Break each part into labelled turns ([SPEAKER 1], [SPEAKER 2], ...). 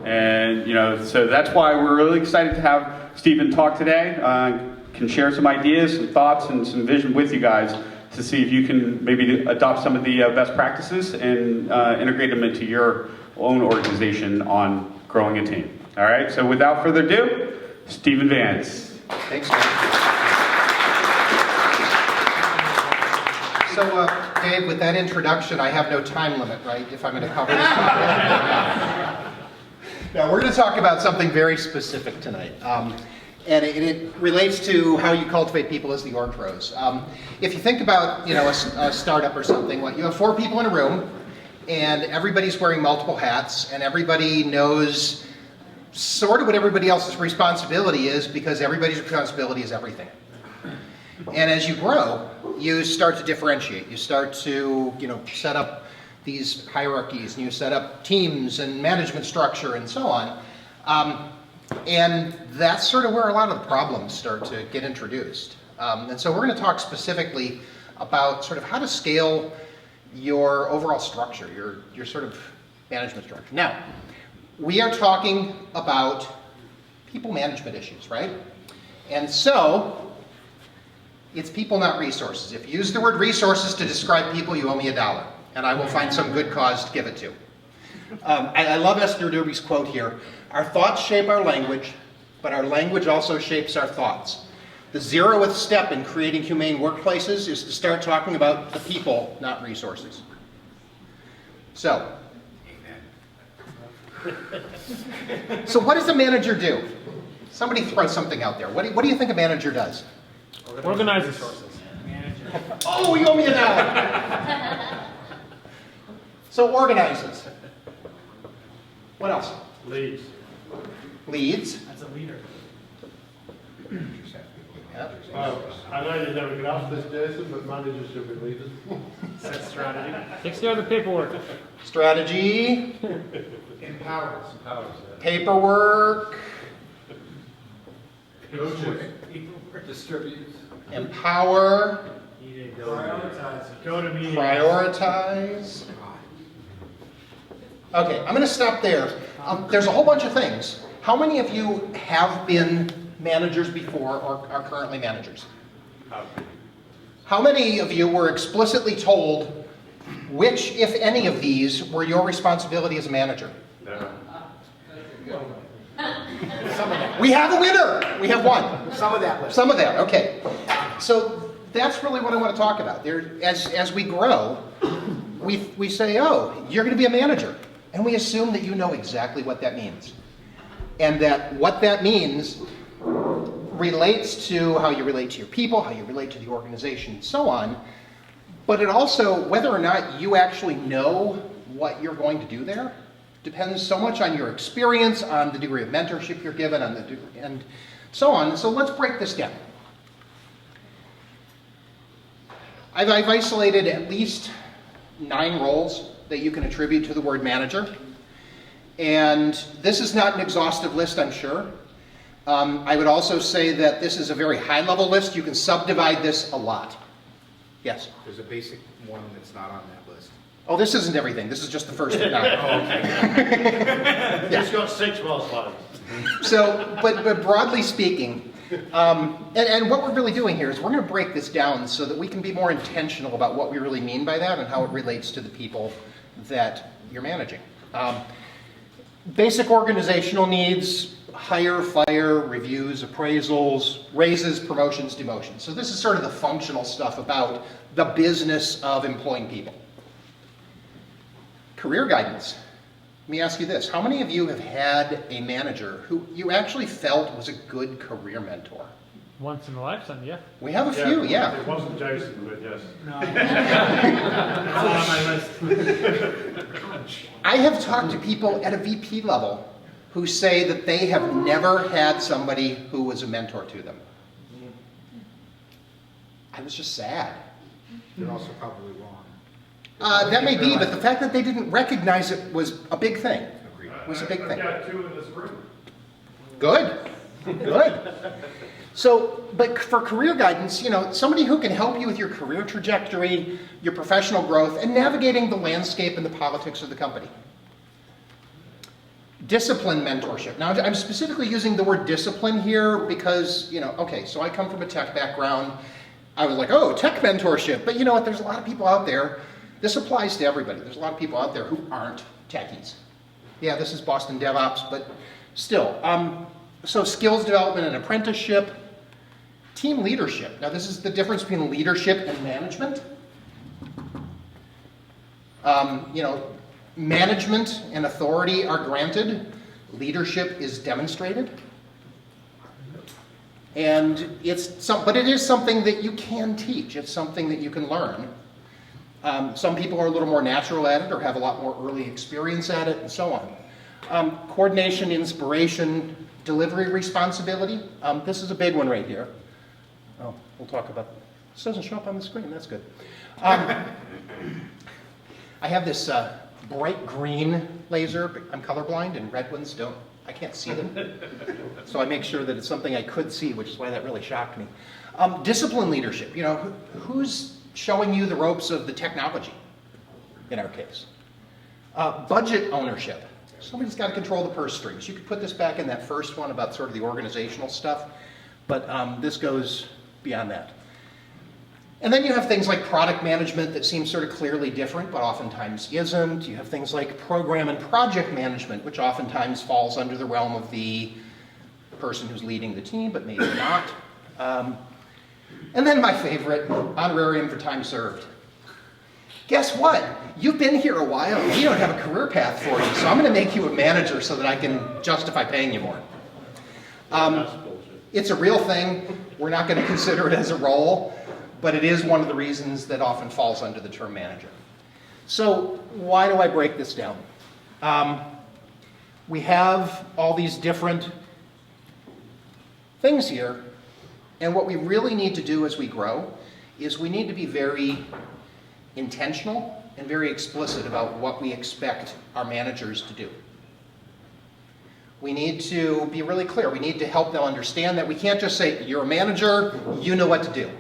[SPEAKER 1] And so that's why we're really excited to have Stephen talk today. Can share some ideas, some thoughts, and some vision with you guys to see if you can maybe adopt some of the best practices and integrate them into your own organization on growing a team. All right, so without further ado, Stephen Vance.
[SPEAKER 2] Thanks, man. So, Dave, with that introduction, I have no time limit, right, if I'm going to cover this topic? Now, we're going to talk about something very specific tonight. And it relates to how you cultivate people as the org pros. If you think about, a startup or something, you have 4 people in a room, and everybody's wearing multiple hats, and everybody knows sort of what everybody else's responsibility is, because everybody's responsibility is everything. And as you grow, you start to differentiate. You start to, set up these hierarchies, and you set up teams and management structure and so on. And that's sort of where a lot of the problems start to get introduced. And so we're going to talk specifically about sort of how to scale your overall structure, your sort of management structure. Now, we are talking about people management issues, right? And so, it's people, not resources. If you use the word resources to describe people, you owe me $1, and I will find some good cause to give it to. I love Esther Derby's quote here. Our thoughts shape our language, but our language also shapes our thoughts. The 0th step in creating humane workplaces is to start talking about the people, not resources. So what does a manager do? Somebody throw something out there. What do you think a manager does?
[SPEAKER 3] Organize resources.
[SPEAKER 2] Oh, you owe me $1. So organizes. What else?
[SPEAKER 3] Leads.
[SPEAKER 2] Leads.
[SPEAKER 3] That's a leader.
[SPEAKER 2] Yep.
[SPEAKER 4] I know you never get asked this, Jason, but managers should be leaders.
[SPEAKER 3] Set strategy. Takes care of the paperwork.
[SPEAKER 2] Strategy.
[SPEAKER 4] Empowers.
[SPEAKER 2] Paperwork.
[SPEAKER 4] Coaches. Distributes.
[SPEAKER 2] Empower.
[SPEAKER 4] Prioritize.
[SPEAKER 3] Go to meetings.
[SPEAKER 2] Prioritize. Okay, I'm going to stop there. There's a whole bunch of things. How many of you have been managers before or are currently managers? How many of you were explicitly told which, if any of these, were your responsibility as a manager?
[SPEAKER 4] No.
[SPEAKER 2] We have a winner! We have one.
[SPEAKER 5] Some of that list.
[SPEAKER 2] Some of that, okay. So that's really what I want to talk about. As we grow, we say, oh, you're going to be a manager. And we assume that you know exactly what that means. And that what that means relates to how you relate to your people, how you relate to the organization, and so on. But it also, whether or not you actually know what you're going to do there, depends so much on your experience, on the degree of mentorship you're given, and so on. So let's break this down. I've isolated at least 9 roles that you can attribute to the word manager. And this is not an exhaustive list, I'm sure. I would also say that this is a very high-level list. You can subdivide this a lot. Yes?
[SPEAKER 5] There's a basic one that's not on that list.
[SPEAKER 2] Oh, this isn't everything. This is just the first of 9.
[SPEAKER 5] Oh, okay.
[SPEAKER 4] He's got 6 well slides.
[SPEAKER 2] So, but broadly speaking, and what we're really doing here is we're going to break this down so that we can be more intentional about what we really mean by that and how it relates to the people that you're managing. Basic organizational needs: hire, fire, reviews, appraisals, raises, promotions, demotions. So this is sort of the functional stuff about the business of employing people. Career guidance. Let me ask you this. How many of you have had a manager who you actually felt was a good career mentor?
[SPEAKER 3] Once in a lifetime, yeah.
[SPEAKER 2] We have a few, yeah.
[SPEAKER 4] It wasn't Jason, but yes.
[SPEAKER 3] No. It's on my list.
[SPEAKER 2] I have talked to people at a VP level who say that they have never had somebody who was a mentor to them. I was just sad.
[SPEAKER 5] You're also probably wrong.
[SPEAKER 2] That may be, but the fact that they didn't recognize it was a big thing. Was a big thing.
[SPEAKER 4] I've got 2 in this room.
[SPEAKER 2] Good. Good. So, but for career guidance, somebody who can help you with your career trajectory, your professional growth, and navigating the landscape and the politics of the company. Discipline mentorship. Now, I'm specifically using the word discipline here because, okay, so I come from a tech background. I was like, oh, tech mentorship. But you know what? There's a lot of people out there. This applies to everybody. There's a lot of people out there who aren't techies. Yeah, this is Boston DevOps, but still. So skills development and apprenticeship. Team leadership. Now, this is the difference between leadership and management. Management and authority are granted. Leadership is demonstrated. And but it is something that you can teach. It's something that you can learn. Some people are a little more natural at it or have a lot more early experience at it and so on. Coordination, inspiration, delivery responsibility. This is a big one right here. Oh, we'll talk about this. Doesn't show up on the screen. That's good. I have this bright green laser. I'm colorblind, and red ones don't. I can't see them. So I make sure that it's something I could see, which is why that really shocked me. Discipline leadership. Who's showing you the ropes of the technology, in our case? Budget ownership. Somebody's got to control the purse strings. You could put this back in that first one about sort of the organizational stuff, but this goes beyond that. And then you have things like product management that seems sort of clearly different, but oftentimes isn't. You have things like program and project management, which oftentimes falls under the realm of the person who's leading the team, but maybe not. And then my favorite, honorarium for time served. Guess what? You've been here a while. We don't have a career path for you, so I'm going to make you a manager so that I can justify paying you more. It's a real thing. We're not going to consider it as a role, but it is one of the reasons that often falls under the term manager. So why do I break this down? We have all these different things here, and what we really need to do as we grow is we need to be very intentional and very explicit about what we expect our managers to do. We need to be really clear. We need to help them understand that we can't just say, you're a manager, you know what to do.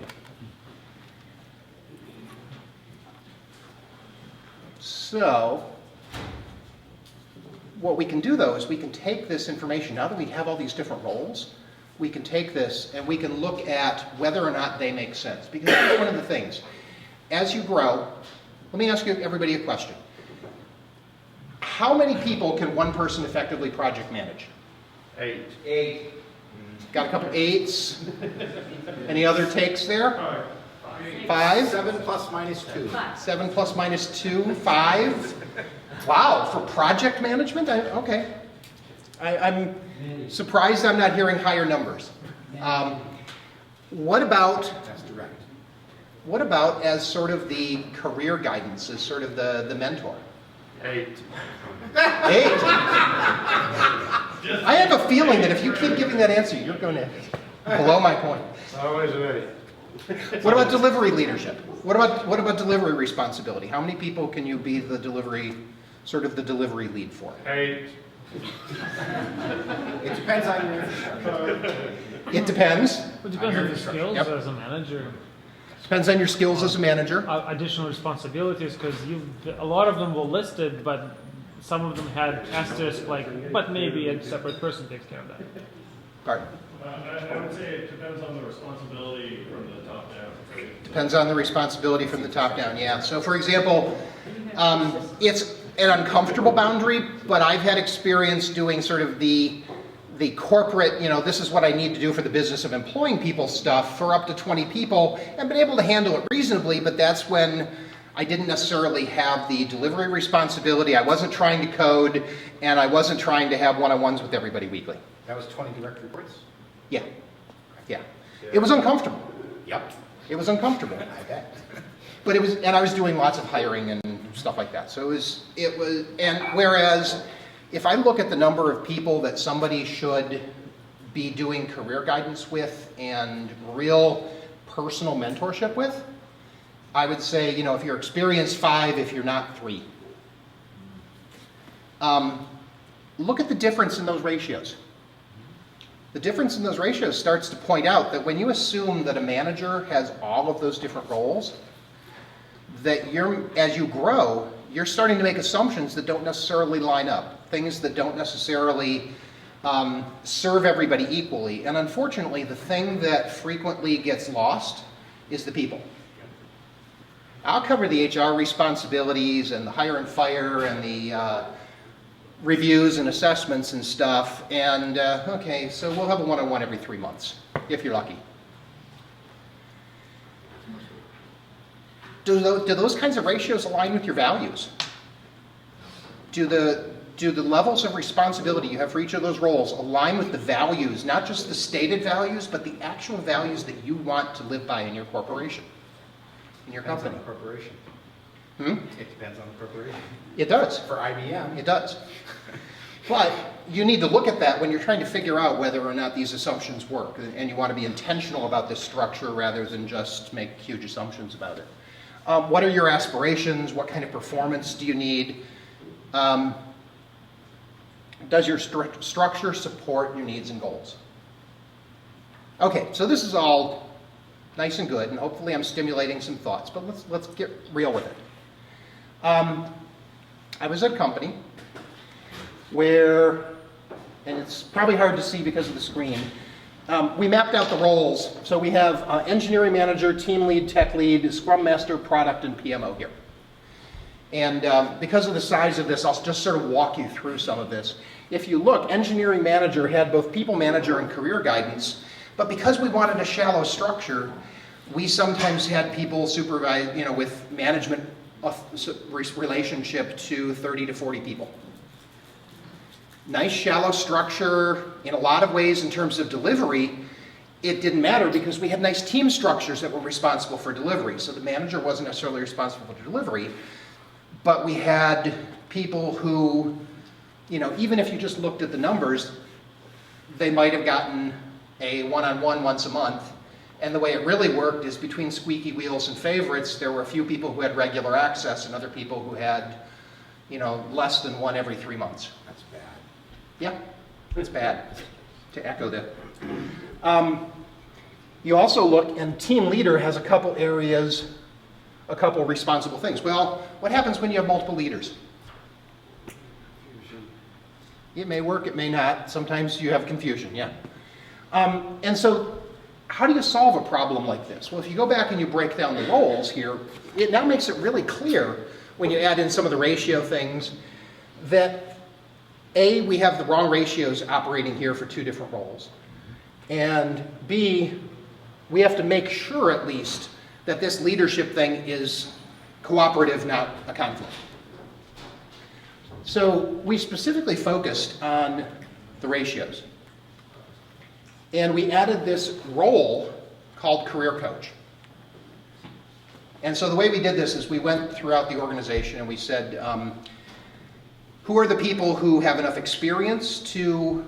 [SPEAKER 2] So, what we can do though is we can take this information, now that we have all these different roles, we can take this and we can look at whether or not they make sense. Because that's one of the things. As you grow, let me ask you everybody a question. How many people can one person effectively project manage?
[SPEAKER 4] 8.
[SPEAKER 2] Got a couple eights? Any other takes there? 5?
[SPEAKER 5] 7 plus minus 2.
[SPEAKER 2] 7 plus minus 2, 5. Wow, for project management? Okay. I'm surprised I'm not hearing higher numbers. What about
[SPEAKER 5] That's direct.
[SPEAKER 2] What about as sort of the career guidance, as sort of the mentor?
[SPEAKER 4] 8.
[SPEAKER 2] 8? I have a feeling that if you keep giving that answer, you're going to blow my point.
[SPEAKER 4] Always an 8.
[SPEAKER 2] What about delivery leadership? What about delivery responsibility? How many people can you be the delivery lead for?
[SPEAKER 4] 8.
[SPEAKER 5] It depends on your infrastructure.
[SPEAKER 2] It depends.
[SPEAKER 3] It depends on your skills
[SPEAKER 2] Yep.
[SPEAKER 3] as a manager.
[SPEAKER 2] Depends on your skills as a manager.
[SPEAKER 3] Additional responsibilities, because a lot of them were listed, but some of them had asterisk like, but maybe a separate person takes care of that.
[SPEAKER 2] Pardon?
[SPEAKER 6] I would say it depends on the responsibility from the top down.
[SPEAKER 2] Depends on the responsibility from the top down, yeah. So for example, it's an uncomfortable boundary, but I've had experience doing sort of the corporate, this is what I need to do for the business of employing people stuff for up to 20 people, and been able to handle it reasonably, but that's when I didn't necessarily have the delivery responsibility, I wasn't trying to code, and I wasn't trying to have one-on-ones with everybody weekly.
[SPEAKER 5] That was 20 direct reports?
[SPEAKER 2] Yeah. It was uncomfortable.
[SPEAKER 5] Yep.
[SPEAKER 2] It was uncomfortable.
[SPEAKER 5] I bet.
[SPEAKER 2] But and I was doing lots of hiring and stuff like that. So and whereas if I look at the number of people that somebody should be doing career guidance with and real personal mentorship with, I would say, if you're experienced, 5, if you're not, 3. Look at the difference in those ratios. The difference in those ratios starts to point out that when you assume that a manager has all of those different roles, that as you grow, you're starting to make assumptions that don't necessarily line up, things that don't necessarily serve everybody equally. And unfortunately, the thing that frequently gets lost is the people. I'll cover the HR responsibilities and the hire and fire and the reviews and assessments and stuff. And okay, so we'll have a one-on-one every 3 months, if you're lucky. Do those kinds of ratios align with your values? Do the levels of responsibility you have for each of those roles align with the values, not just the stated values, but the actual values that you want to live by in your corporation, in your company?
[SPEAKER 5] Depends on the corporation. It depends on the corporation.
[SPEAKER 2] It does.
[SPEAKER 5] For IBM,
[SPEAKER 2] It does. But you need to look at that when you're trying to figure out whether or not these assumptions work, and you want to be intentional about this structure rather than just make huge assumptions about it. What are your aspirations? What kind of performance do you need? Does your structure support your needs and goals? Okay, so this is all nice and good, and hopefully I'm stimulating some thoughts, but let's get real with it. I was at a company where, and it's probably hard to see because of the screen, we mapped out the roles. So we have engineering manager, team lead, tech lead, scrum master, product, and PMO here. And because of the size of this, I'll just sort of walk you through some of this. If you look, engineering manager had both people manager and career guidance, but because we wanted a shallow structure, we sometimes had people supervise, with management relationship to 30 to 40 people. Nice shallow structure in a lot of ways in terms of delivery. It didn't matter because we had nice team structures that were responsible for delivery. So the manager wasn't necessarily responsible for delivery, but we had people who, even if you just looked at the numbers, they might have gotten a one-on-one once a month. And the way it really worked is between squeaky wheels and favorites, there were a few people who had regular access and other people who had, less than one every 3 months.
[SPEAKER 5] that's bad.
[SPEAKER 2] Yeah, it's bad, to echo that. You also look, and team leader has a couple areas, a couple responsible things. Well, what happens when you have multiple leaders? It may work, it may not. Sometimes you have confusion, yeah. And so, how do you solve a problem like this? Well, if you go back and you break down the roles here, it now makes it really clear when you add in some of the ratio things that A, we have the wrong ratios operating here for two different roles. And B, we have to make sure at least that this leadership thing is cooperative, not a conflict. So we specifically focused on the ratios. And we added this role called career coach. And so the way we did this is we went throughout the organization and we said, who are the people who have enough experience to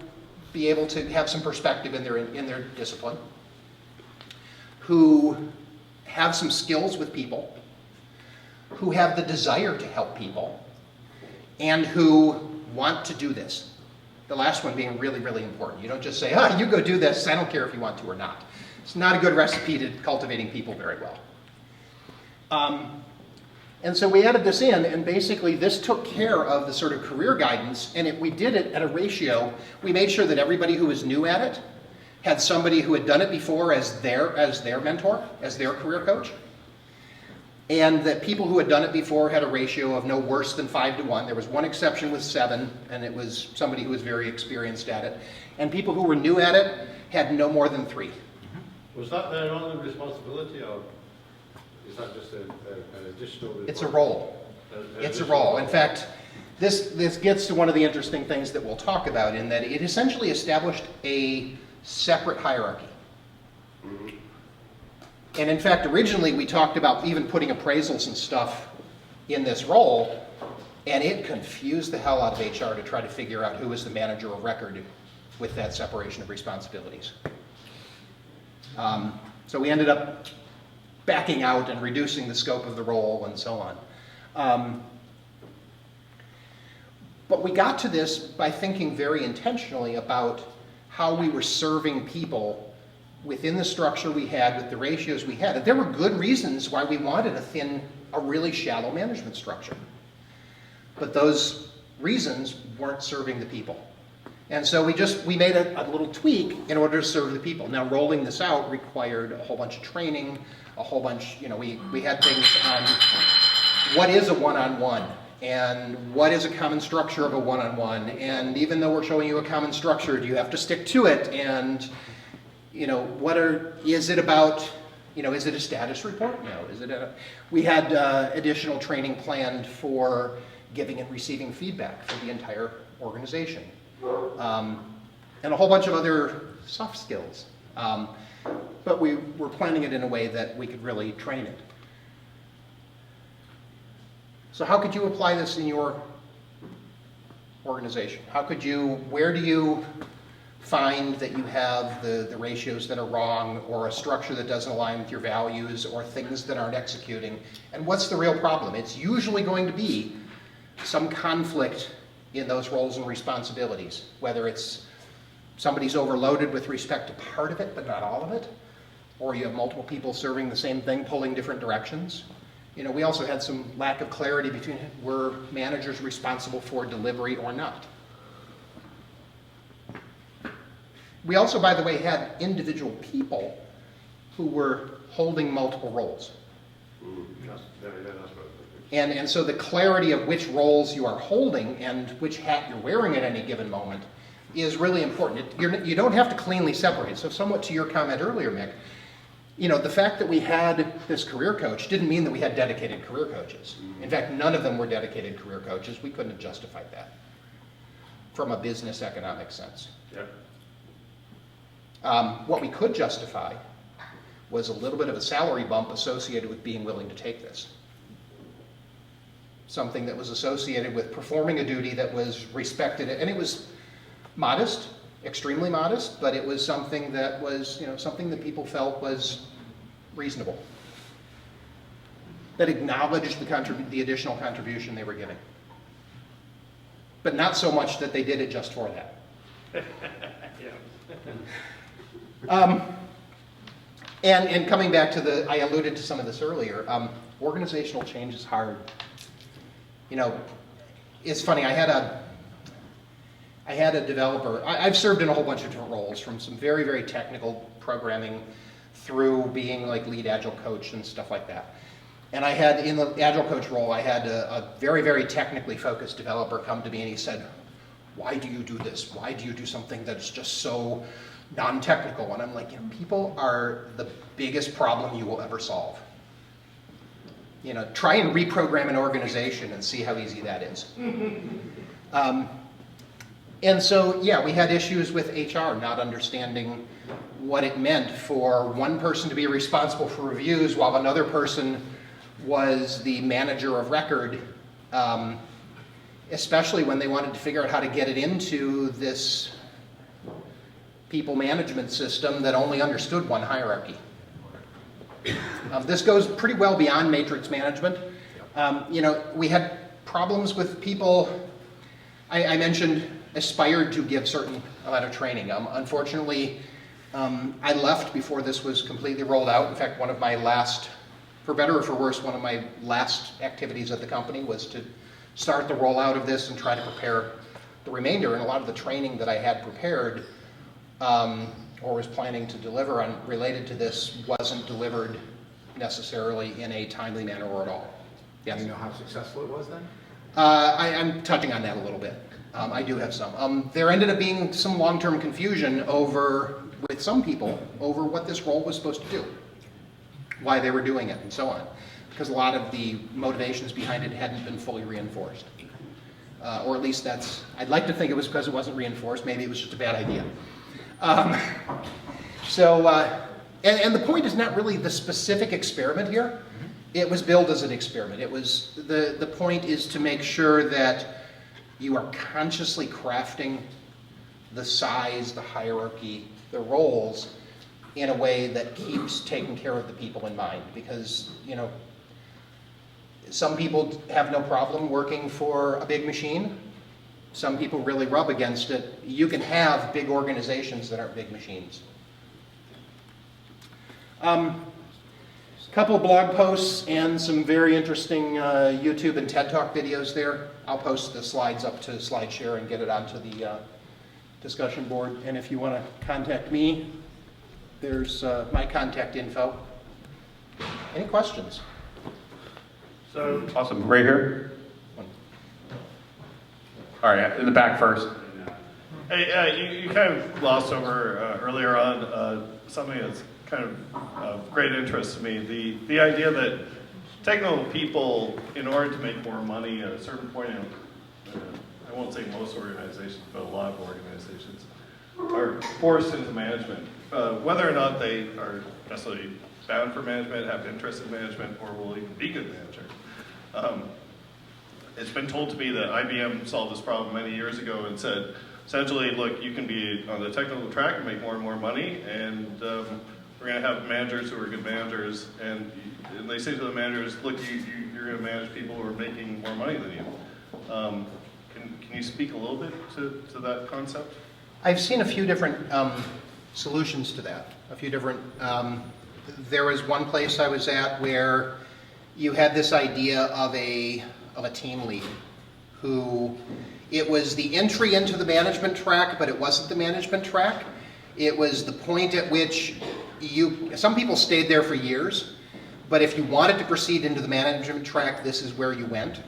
[SPEAKER 2] be able to have some perspective in their discipline, who have some skills with people, who have the desire to help people, and who want to do this. The last one being really, really important. You don't just say, you go do this, I don't care if you want to or not. It's not a good recipe to cultivating people very well. And so we added this in, and basically this took care of the sort of career guidance, and we did it at a ratio. We made sure that everybody who was new at it had somebody who had done it before as their mentor, as their career coach, and that people who had done it before had a ratio of no worse than 5 to 1. There was one exception with 7, and it was somebody who was very experienced at it. And people who were new at it had no more than 3.
[SPEAKER 4] Was that their only responsibility, or is that just an additional?
[SPEAKER 2] It's a role. It's a role. In fact, this gets to one of the interesting things that we'll talk about, in that it essentially established a separate hierarchy.
[SPEAKER 4] Mm-hmm.
[SPEAKER 2] And in fact, originally we talked about even putting appraisals and stuff in this role, and it confused the hell out of HR to try to figure out who was the manager of record with that separation of responsibilities. So we ended up backing out and reducing the scope of the role and so on. But we got to this by thinking very intentionally about how we were serving people within the structure we had, with the ratios we had. And there were good reasons why we wanted a really shallow management structure. but those reasons weren't serving the people. And so we made a little tweak in order to serve the people. Now, rolling this out required a whole bunch of training, a whole bunch, we had things on what is a one-on-one, and what is a common structure of a one-on-one, and even though we're showing you a common structure, do you have to stick to it, and is it about, is it a status report? No. We had additional training planned for giving and receiving feedback for the entire organization. And a whole bunch of other soft skills. But we were planning it in a way that we could really train it. So how could you apply this in your organization? Where do you find that you have the ratios that are wrong, or a structure that doesn't align with your values, or things that aren't executing? And what's the real problem? It's usually going to be some conflict in those roles and responsibilities, whether it's somebody's overloaded with respect to part of it but not all of it, or you have multiple people serving the same thing, pulling different directions. We also had some lack of clarity between were managers responsible for delivery or not. We also, by the way, had individual people who were holding multiple roles. And so the clarity of which roles you are holding and which hat you're wearing at any given moment is really important. You don't have to cleanly separate. So somewhat to your comment earlier, Mick, the fact that we had this career coach didn't mean that we had dedicated career coaches. In fact, none of them were dedicated career coaches. We couldn't have justified that from a business economic sense.
[SPEAKER 4] Yep.
[SPEAKER 2] What we could justify was a little bit of a salary bump associated with being willing to take this. Something that was associated with performing a duty that was respected, and it was modest, extremely modest, but it was something that was, something that people felt was reasonable, that acknowledged the additional contribution they were giving, but not so much that they did it just for that. And coming back to I alluded to some of this earlier, organizational change is hard. It's funny, I had a developer, I've served in a whole bunch of different roles, from some very, very technical programming through being like lead agile coach and stuff like that. And I had, in the agile coach role, I had a very, very technically focused developer come to me and he said, why do you do this? Why do you do something that's just so non-technical? And I'm like, people are the biggest problem you will ever solve. Try and reprogram an organization and see how easy that is. And so, we had issues with HR not understanding what it meant for one person to be responsible for reviews while another person was the manager of record, especially when they wanted to figure out how to get it into this people management system that only understood one hierarchy. This goes pretty well beyond matrix management. We had problems with people. I mentioned aspired to give certain amount of training. Unfortunately, I left before this was completely rolled out. In fact, one of my last, for better or for worse, one of my last activities at the company was to start the rollout of this and try to prepare the remainder. And a lot of the training that I had prepared or was planning to deliver on related to this wasn't delivered necessarily in a timely manner or at all. Yes?
[SPEAKER 5] Do you know how successful it was then?
[SPEAKER 2] I'm touching on that a little bit. I do have some. There ended up being some long-term confusion with some people over what this role was supposed to do, why they were doing it, and so on, because a lot of the motivations behind it hadn't been fully reinforced. Or at least I'd like to think it was because it wasn't reinforced. Maybe it was just a bad idea. And the point is not really the specific experiment here. It was billed as an experiment. It was the point is to make sure that you are consciously crafting the size, the hierarchy, the roles in a way that keeps taking care of the people in mind. Because, some people have no problem working for a big machine. Some people really rub against it. You can have big organizations that aren't big machines. A couple of blog posts and some very interesting YouTube and TED Talk videos there. I'll post the slides up to SlideShare and get it onto the discussion board. And if you want to contact me, there's my contact info. Any questions?
[SPEAKER 1] So awesome. Right here. All right, in the back first.
[SPEAKER 6] Hey, you kind of glossed over earlier on something that's kind of great interest to me. The idea that technical people, in order to make more money at a certain point, I won't say most organizations, but a lot of organizations, are forced into management. Whether or not they are necessarily bound for management, have interest in management, or will even be good managers. It's been told to me that IBM solved this problem many years ago and said, essentially, look, you can be on the technical track and make more and more money, and we're going to have managers who are good managers, and they say to the managers, look, you're going to manage people who are making more money than you. Can you speak a little bit to that concept?
[SPEAKER 2] I've seen a few different solutions to that. A few different, there was one place I was at where you had this idea of a team lead who, it was the entry into the management track, but it wasn't the management track. It was the point at which some people stayed there for years, but if you wanted to proceed into the management track, this is where you went.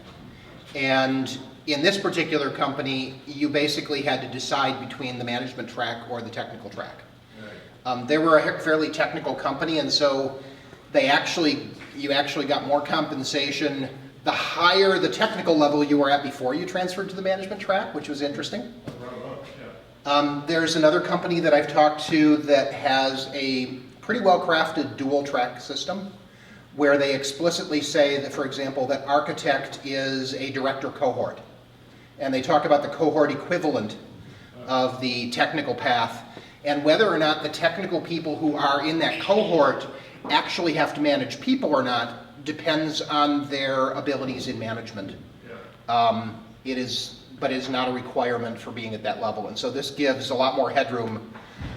[SPEAKER 2] And in this particular company, you basically had to decide between the management track or the technical track. Right. They were a fairly technical company, and so you actually got more compensation the higher the technical level you were at before you transferred to the management track, which was interesting. There's another company that I've talked to that has a pretty well-crafted dual-track system where they explicitly say that, for example, that architect is a director cohort. And they talk about the cohort equivalent of the technical path, and whether or not the technical people who are in that cohort actually have to manage people or not depends on their abilities in management. Yeah. But is not a requirement for being at that level. And so this gives a lot more headroom.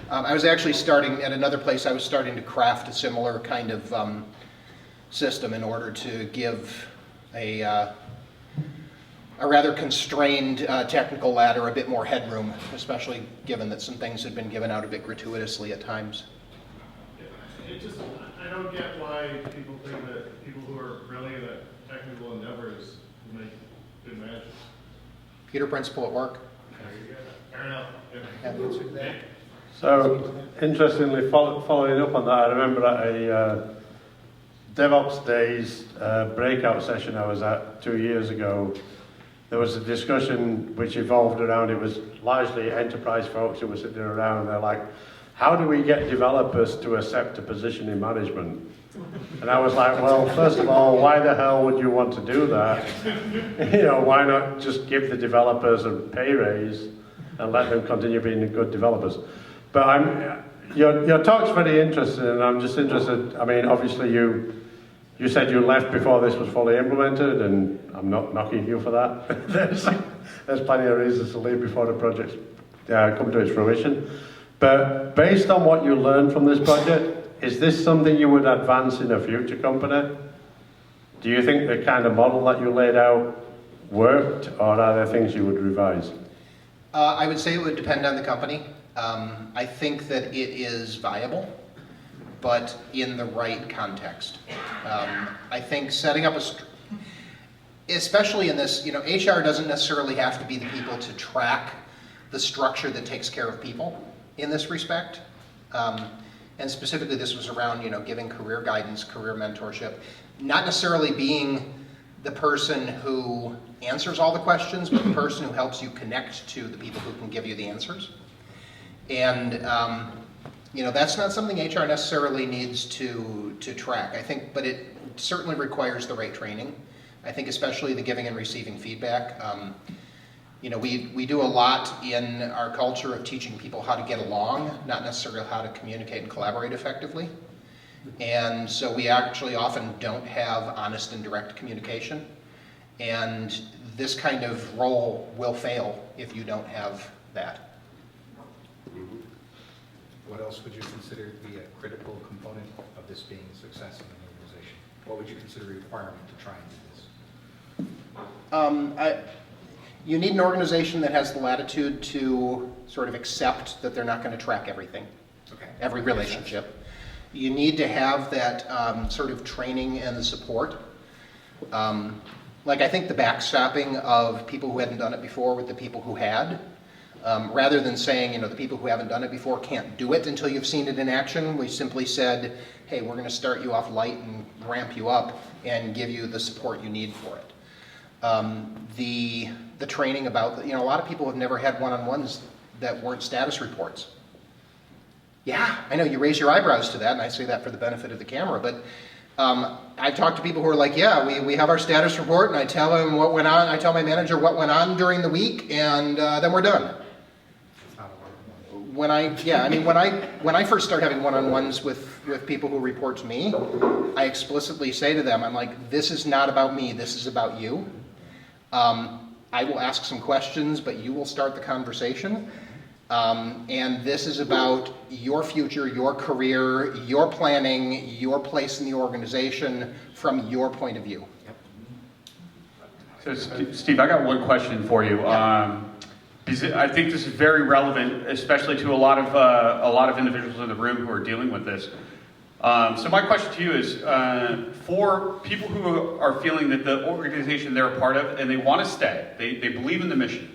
[SPEAKER 2] I was actually starting at another place, I was starting to craft a similar kind of system in order to give a rather constrained technical ladder a bit more headroom, especially given that some things had been given out a bit gratuitously at times.
[SPEAKER 6] I don't get why people think that people who are brilliant at technical endeavors make good managers.
[SPEAKER 2] Peter Principle at work.
[SPEAKER 6] Fair enough.
[SPEAKER 2] Have you answered that?
[SPEAKER 7] So, interestingly, following up on that, I remember at a DevOps Days breakout session I was at 2 years ago, there was a discussion which evolved around, it was largely enterprise folks who were sitting around, and they're like, how do we get developers to accept a position in management? And I was like, well, first of all, why the hell would you want to do that? Why not just give the developers a pay raise and let them continue being good developers? But your talk's very interesting, and I'm just interested, I mean, obviously you said you left before this was fully implemented, and I'm not knocking you for that. There's plenty of reasons to leave before the project's come to its fruition. But based on what you learned from this project, is this something you would advance in a future company? Do you think the kind of model that you laid out worked, or are there things you would revise?
[SPEAKER 2] I would say it would depend on the company. I think that it is viable, but in the right context. I think setting up especially in this, HR doesn't necessarily have to be the people to track the structure that takes care of people in this respect. And specifically this was around, giving career guidance, career mentorship, not necessarily being the person who answers all the questions, but the person who helps you connect to the people who can give you the answers. And that's not something HR necessarily needs to track, I think, but it certainly requires the right training. I think especially the giving and receiving feedback. We do a lot in our culture of teaching people how to get along, not necessarily how to communicate and collaborate effectively. And so we actually often don't have honest and direct communication. And this kind of role will fail if you don't have that.
[SPEAKER 5] What else would you consider to be a critical component of this being a success in an organization? what would you consider a requirement to try and do this?
[SPEAKER 2] You need an organization that has the latitude to sort of accept that they're not going to track everything,
[SPEAKER 5] Okay.
[SPEAKER 2] every relationship. You need to have that sort of training and the support. Like I think the backstopping of people who hadn't done it before with the people who had, rather than saying, the people who haven't done it before can't do it until you've seen it in action, we simply said, hey, we're going to start you off light and ramp you up and give you the support you need for it. The training about, a lot of people have never had one-on-ones that weren't status reports. Yeah, I know you raise your eyebrows to that, and I say that for the benefit of the camera, but I've talked to people who are like, yeah, we have our status report, and I tell them what went on, I tell my manager what went on during the week, and then we're done.
[SPEAKER 5] It's not a work.
[SPEAKER 2] When I first start having one-on-ones with people who report to me, I explicitly say to them, I'm like, this is not about me, this is about you. I will ask some questions, but you will start the conversation. And this is about your future, your career, your planning, your place in the organization from your point of view.
[SPEAKER 1] So Steve, I got one question for you. Because I think this is very relevant, especially to a lot of individuals in the room who are dealing with this. So my question to you is, for people who are feeling that the organization they're a part of and they want to stay, they believe in the mission,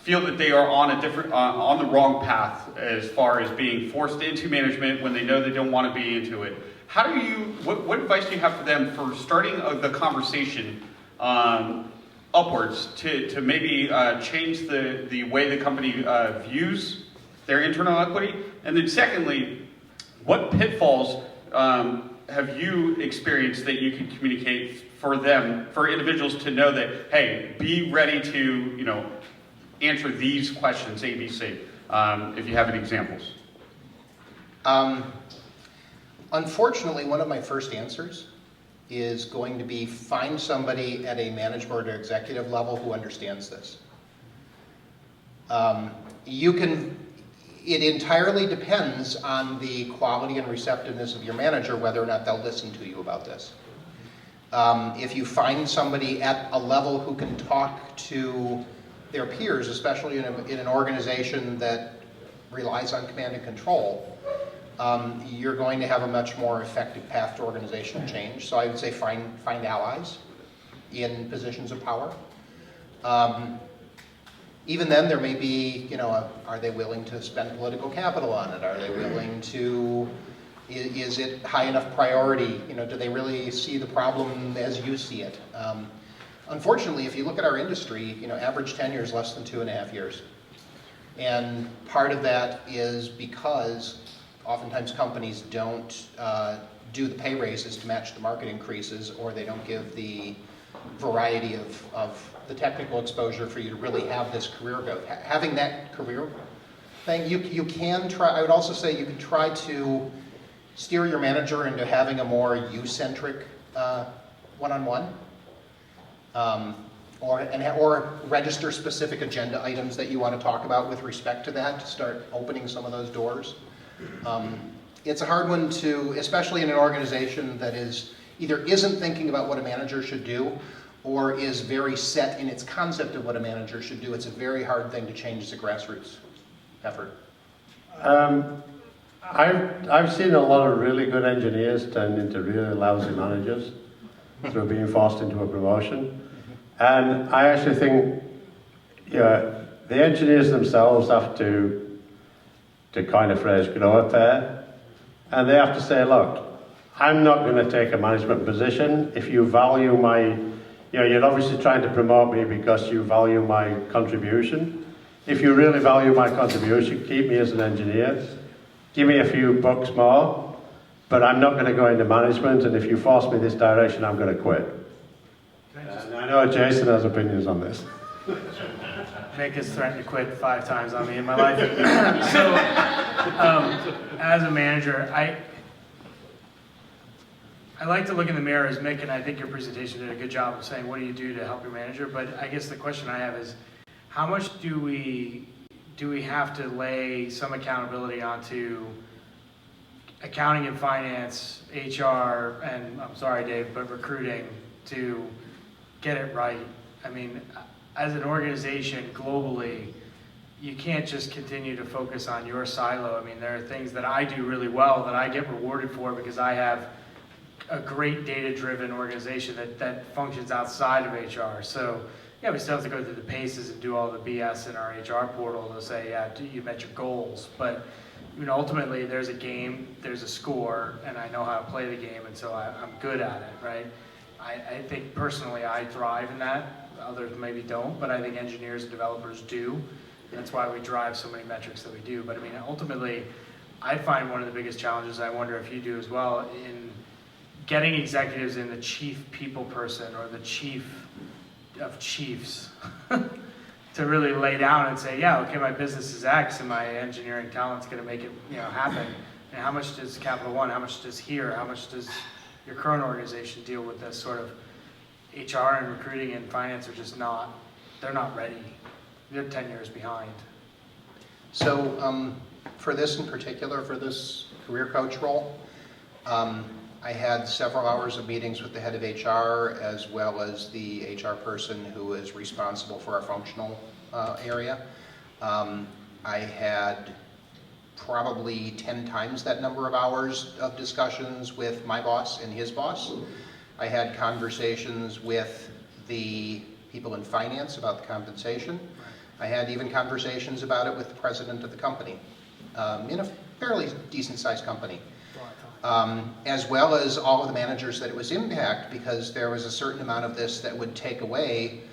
[SPEAKER 1] feel that they are on on the wrong path as far as being forced into management when they know they don't want to be into it. What advice do you have for them for starting the conversation upwards to maybe change the way the company views their internal equity? And then secondly, what pitfalls have you experienced that you can communicate for individuals to know that, hey, be ready to, answer these questions, A, B, C, if you have any examples?
[SPEAKER 2] Unfortunately, one of my first answers is going to be find somebody at a management or executive level who understands this. It entirely depends on the quality and receptiveness of your manager whether or not they'll listen to you about this. If you find somebody at a level who can talk to their peers, especially in an organization that relies on command and control, you're going to have a much more effective path to organizational change. So I would say find allies in positions of power. Even then, there may be, are they willing to spend political capital on it? Are they willing to, is it high enough priority? Do they really see the problem as you see it? Unfortunately, if you look at our industry, average tenure is less than 2.5 years. And part of that is because oftentimes companies don't do the pay raises to match the market increases, or they don't give the variety of the technical exposure for you to really have this career growth. Having that career thing, you can try, I would also say you can try to steer your manager into having a more you-centric one-on-one, or register specific agenda items that you want to talk about with respect to that to start opening some of those doors. It's a hard one to, especially in an organization that either isn't thinking about what a manager should do or is very set in its concept of what a manager should do. It's a very hard thing to change as a grassroots effort.
[SPEAKER 7] I've seen a lot of really good engineers turn into really lousy managers through being forced into a promotion. And I actually think the engineers themselves have to coin a phrase, grow a pair. And they have to say, look, I'm not going to take a management position. If you value you're obviously trying to promote me because you value my contribution. If you really value my contribution, keep me as an engineer. Give me a few bucks more, but I'm not going to go into management, and if you force me this direction, I'm going to quit. And I know Jason has opinions on this.
[SPEAKER 8] Nick has threatened to quit 5 times on me in my life. So, as a manager, I like to look in the mirror as Mick, and I think your presentation did a good job of saying, what do you do to help your manager? But I guess the question I have is, how much do we have to lay some accountability onto accounting and finance, HR, and I'm sorry, Dave, but recruiting to get it right. I mean, as an organization globally, you can't just continue to focus on your silo. I mean, there are things that I do really well that I get rewarded for because I have a great data-driven organization that functions outside of HR. So, yeah, we still have to go through the paces and do all the BS in our HR portal to say, yeah, you met your goals. But I mean, ultimately, there's a game, there's a score, and I know how to play the game, and so I'm good at it, right? I think personally I thrive in that. Others maybe don't, but I think engineers and developers do. That's why we drive so many metrics that we do. But I mean, ultimately, I find one of the biggest challenges, I wonder if you do as well, in getting executives in the chief people person or the chief of chiefs to really lay down and say, yeah, okay, my business is X and my engineering talent's going to make it, happen. And how much does Capital One, how much does here, how much does your current organization deal with this sort of HR and recruiting and finance are just not, they're not ready. They're 10 years behind.
[SPEAKER 2] So for this in particular, for this career coach role, I had several hours of meetings with the head of HR as well as the HR person who is responsible for our functional area. I had probably 10 times that number of hours of discussions with my boss and his boss. I had conversations with the people in finance about the compensation. I had even conversations about it with the president of the company in a fairly decent-sized company. As well as all of the managers that it was impact, because there was a certain amount of this that would take away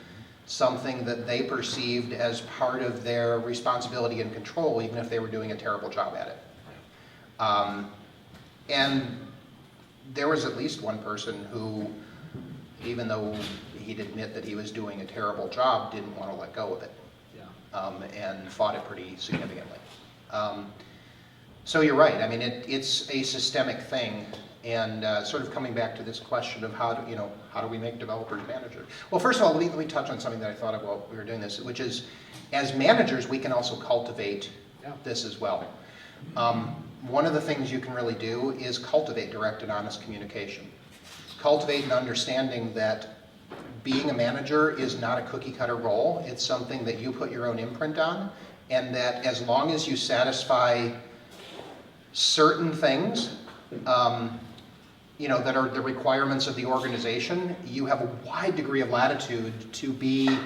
[SPEAKER 2] something that they perceived as part of their responsibility and control, even if they were doing a terrible job at it. And there was at least one person who, even though he'd admit that he was doing a terrible job, didn't want to let go of it, and fought it pretty significantly. So you're right. I mean, it's a systemic thing, and sort of coming back to this question of how do we make developers managers? Well, first of all, let me touch on something that I thought of while we were doing this, which is, as managers, we can also cultivate this as well. One of the things you can really do is cultivate direct and honest communication. Cultivate an understanding that being a manager is not a cookie-cutter role. It's something that you put your own imprint on, and that as long as you satisfy certain things, that are the requirements of the organization, you have a wide degree of latitude to be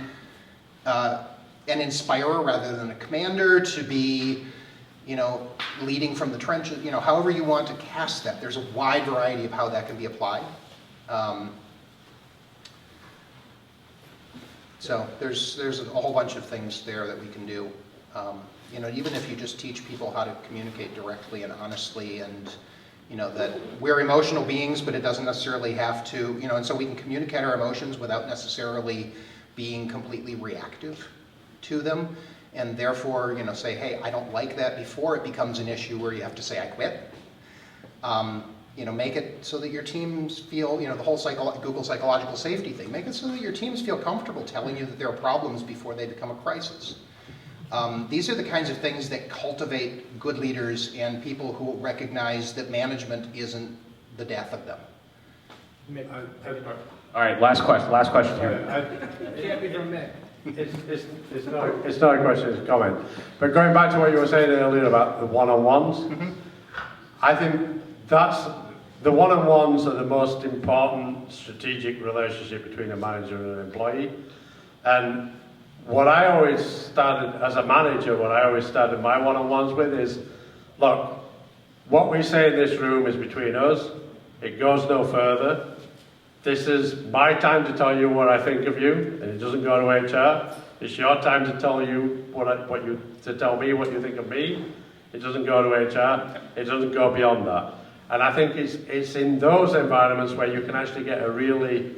[SPEAKER 2] an inspirer rather than a commander, to be, leading from the trenches, however you want to cast that. There's a wide variety of how that can be applied. So there's a whole bunch of things there that we can do. Even if you just teach people how to communicate directly and honestly, and that we're emotional beings, but it doesn't necessarily have to, and so we can communicate our emotions without necessarily being completely reactive to them, and therefore, say, hey, I don't like that, before it becomes an issue where you have to say, I quit. Make it so that your teams feel, the whole Google psychological safety thing, make it so that your teams feel comfortable telling you that there are problems before they become a crisis. These are the kinds of things that cultivate good leaders and people who recognize that management isn't the death of them.
[SPEAKER 1] All right, last question here.
[SPEAKER 3] Can't be from Mick.
[SPEAKER 7] It's not a question, it's a comment. But going back to what you were saying earlier about the one-on-ones, I think that's the one-on-ones are the most important strategic relationship between a manager and an employee. And what I always started, as a manager, what I always started my one-on-ones with is, look, what we say in this room is between us. It goes no further. This is my time to tell you what I think of you, and it doesn't go to HR. It's your time to tell you to tell me what you think of me. It doesn't go to HR. It doesn't go beyond that. And I think it's in those environments where you can actually get a really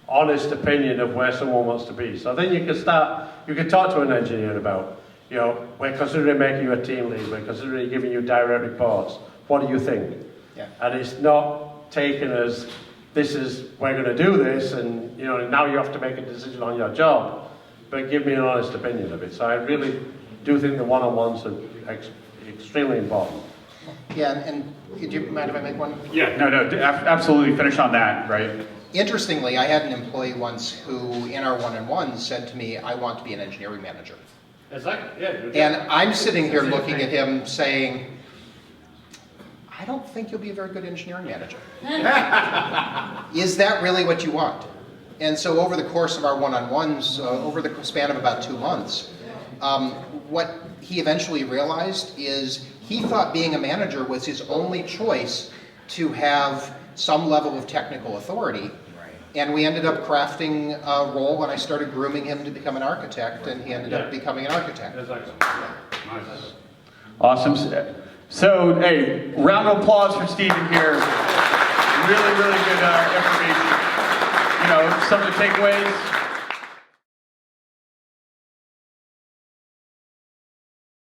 [SPEAKER 7] honest opinion of where someone wants to be. So then you can talk to an engineer about, we're considering making you a team lead, we're considering giving you direct reports. What do you think?
[SPEAKER 2] Yeah.
[SPEAKER 7] And it's not taken as, we're going to do this, and now you have to make a decision on your job, but give me an honest opinion of it. So I really do think the one-on-ones are extremely important.
[SPEAKER 2] Yeah, and do you mind if I make one?
[SPEAKER 1] Yeah, no, absolutely finish on that, right?
[SPEAKER 2] Interestingly, I had an employee once who, in our one-on-ones, said to me, I want to be an engineering manager.
[SPEAKER 6] Exactly, yeah.
[SPEAKER 2] And I'm sitting here looking at him saying, I don't think you'll be a very good engineering manager. Is that really what you want? And so over the course of our one-on-ones, over the span of about 2 months, what he eventually realized is he thought being a manager was his only choice to have some level of technical authority. And we ended up crafting a role, and I started grooming him to become an architect, and he ended up becoming an architect.
[SPEAKER 1] Nice. Awesome. So, hey, round of applause for Stephen here. Really, really good information. You know, some of the takeaways.